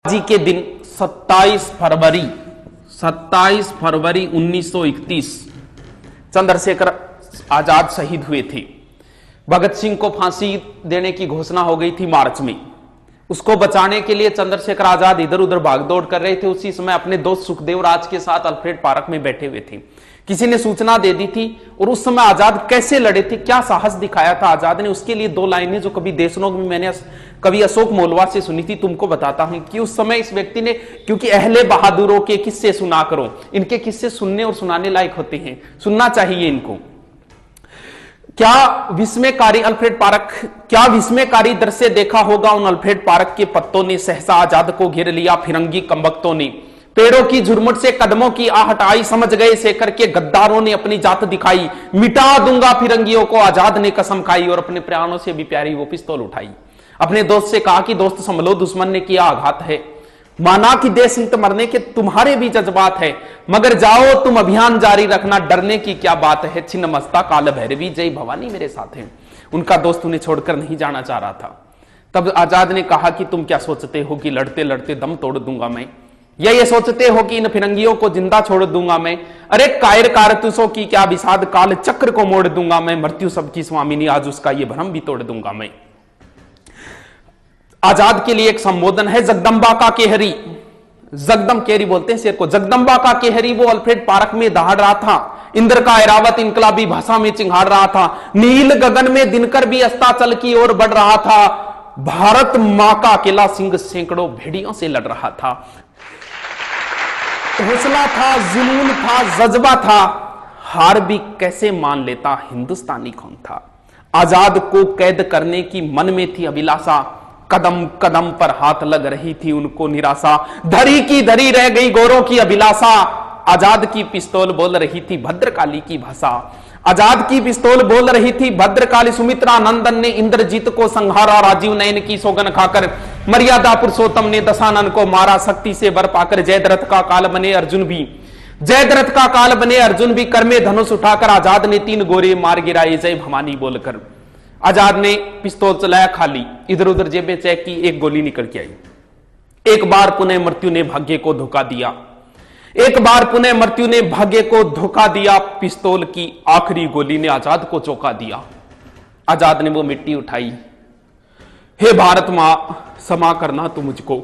जी के दिन 27 फरवरी 1931 चंद्रशेखर आजाद शहीद हुए थे। भगत सिंह को फांसी देने की घोषणा हो गई थी मार्च में। उसको बचाने के लिए चंद्रशेखर आजाद इधर उधर भागदौड़ कर रहे थे। उसी समय अपने दोस्त सुखदेव राज के साथ अल्फ्रेड पार्क में बैठे हुए थे। किसी ने सूचना दे दी थी और उस समय आजाद कैसे लड़े थे, क्या साहस दिखाया था आजाद ने, उसके लिए दो लाइनें जो कभी देशनोक में मैंने कवि अशोक मोलवा से सुनी थी, तुमको बताता हूं कि उस समय इस व्यक्ति ने, क्योंकि अहले बहादुरों के किस्से सुना करो, इनके किस्से सुनने और सुनाने लायक होते हैं, सुनना चाहिए इनको। क्या विस्मयकारी अल्फ्रेड पार्क, क्या विस्मयकारी दृश्य देखा होगा उन अल्फ्रेड पार्क के पत्तों ने सहसा आजाद को घेर लिया। फिरंगी कमबख्तों ने पेड़ों की झुरमुट से कदमों की आहट आई, समझ गए शेखर के गद्दारों ने अपनी जात दिखाई। मिटा दूंगा फिरंगियों को आजाद ने कसम खाई और अपने प्राणों से भी प्यारी वो पिस्तौल उठाई। अपने दोस्त से कहा कि दोस्त संभलो, दुश्मन ने किया आघात है। माना कि देश हित मरने के तुम्हारे भी जज्बात है, मगर जाओ तुम अभियान जारी रखना, डरने की क्या बात है। छिन्न मस्ता काल भैरवी जय भवानी मेरे साथ है। उनका दोस्त उन्हें छोड़कर नहीं जाना चाह रहा था। तब आजाद ने कहा कि तुम क्या सोचते हो कि लड़ते लड़ते दम तोड़ दूंगा मैं, या ये सोचते हो कि इन फिरंगियों को जिंदा छोड़ दूंगा मैं। अरे कायर कारतूसों की क्या विषाद काल चक्र को मोड़ दूंगा मैं। मृत्यु सबकी स्वामिनी आज उसका ये भ्रम भी तोड़ दूंगा मैं। आजाद के लिए एक संबोधन है, जगदम्बा का केहरी, जगदम केहरी बोलते हैं शेर को, जगदम्बा का केहरी वो अल्फ्रेड पार्क में दहाड़ रहा था। इंद्र का ऐरावत इनकलाबी भाषा में चिंगाड़ रहा था। नील गगन में दिनकर भी अस्ताचल की ओर बढ़ रहा था। भारत मां का अकेला सिंह सैकड़ों भेड़ियों से लड़ रहा था। हौसला था, जुनून था, जज्बा था, हार भी कैसे मान लेता हिंदुस्तानी कौन था। आजाद को कैद करने की मन में थी अभिलाषा, कदम कदम पर हाथ लग रही थी उनको निराशा। धरी की धरी रह गई गोरों की अभिलाषा, आजाद की पिस्तौल बोल रही थी भद्रकाली की भाषा। आजाद की पिस्तौल बोल रही थी भद्रकाली। सुमित्रा नंदन ने इंद्रजीत को संहारा, राजीव नयन की सौगन खाकर मर्यादा पुरुषोत्तम ने दशानन को मारा। शक्ति से बर पाकर जयद्रथ का काल बने अर्जुन भी, जयद्रथ का काल बने अर्जुन भी, कर में धनुष उठाकर आजाद ने 3 गोरे मार गिराए जय भवानी बोलकर। आजाद ने पिस्तौल चलाया खाली, इधर उधर जेबें चेक की, एक गोली निकल के आई। एक बार पुनः मृत्यु ने भाग्य को धोखा दिया, एक बार पुनः मृत्यु ने भाग्य को धोखा दिया। पिस्तौल की आखिरी गोली ने आजाद को चौंका दिया। आजाद ने वो मिट्टी उठाई, हे भारत मां क्षमा करना तू मुझको,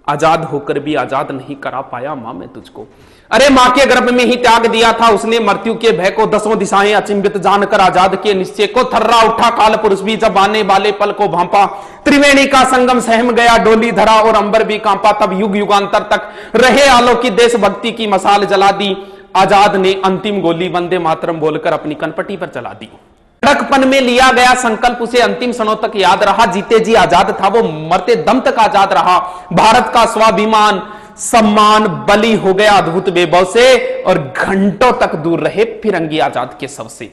आजाद होकर भी आजाद नहीं करा पाया मां मैं तुझको। अरे मां के गर्भ में ही त्याग दिया था उसने मृत्यु के भय को, 10 दिशाएं अचिंभित जानकर आजाद के निश्चय को। थर्रा उठा काल पुरुष भी जब आने वाले पल को भांपा, त्रिवेणी का संगम सहम गया डोली धरा और अंबर भी कांपा। तब युग युगांतर तक रहे आलोकित देशभक्ति की मसाल जला दी। आजाद ने अंतिम गोली वंदे मातरम बोलकर अपनी कनपटी पर चला दी। लड़कपन में लिया गया संकल्प उसे अंतिम क्षणों तक याद रहा। जीते जी आजाद था वो, मरते दम तक आजाद रहा। भारत का स्वाभिमान सम्मान बलि हो गया अद्भुत वैभव से और घंटों तक दूर रहे फिरंगी आजाद के शव से।